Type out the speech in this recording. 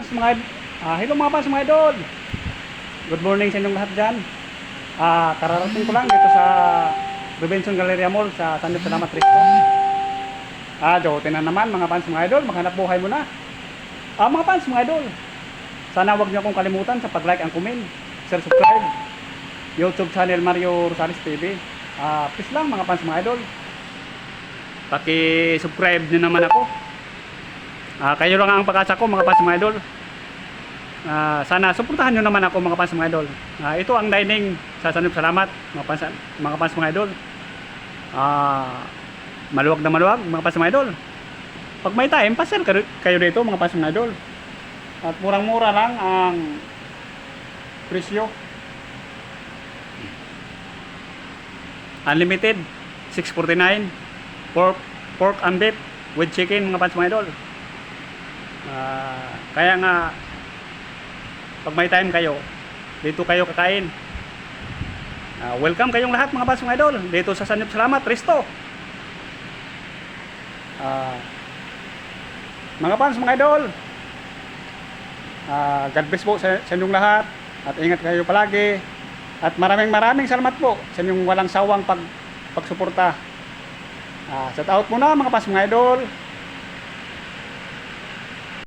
fans, hello mga fans, mga idol. Good morning sa inyong lahat dyan. Kararating ko lang dito sa Robinson Galleria Mall sa San Jose Salamat Risto. Jotin na naman mga fans, mga idol. Maghanap buhay mo na. Mga fans, mga idol, sana wag niyo akong kalimutan sa pag-like and comment, share, subscribe. YouTube channel Mario Rosales TV. Please lang mga fans, mga idol, paki-subscribe niyo naman ako. Kayo lang ang pag-asa ko mga fans, mga idol. Sana suportahan nyo naman ako mga fans, mga idol. Ito ang dining sa San Jose Salamat mga fans, mga idol. Maluwag na maluwag mga fans, mga idol. Pag may time, pasel kayo dito mga fans, mga idol. At murang-mura lang ang presyo. Unlimited 649 pork and beef with chicken mga fans, mga idol. Kaya nga pag may time kayo, dito kayo kakain. Welcome kayong lahat mga fans, mga idol, dito sa San Jose Salamat Risto. Mga fans, mga idol, God bless po sa inyong lahat at ingat kayo palagi. At maraming salamat po sa inyong walang sawang pagsuporta. Shout out muna mga fans, mga idol.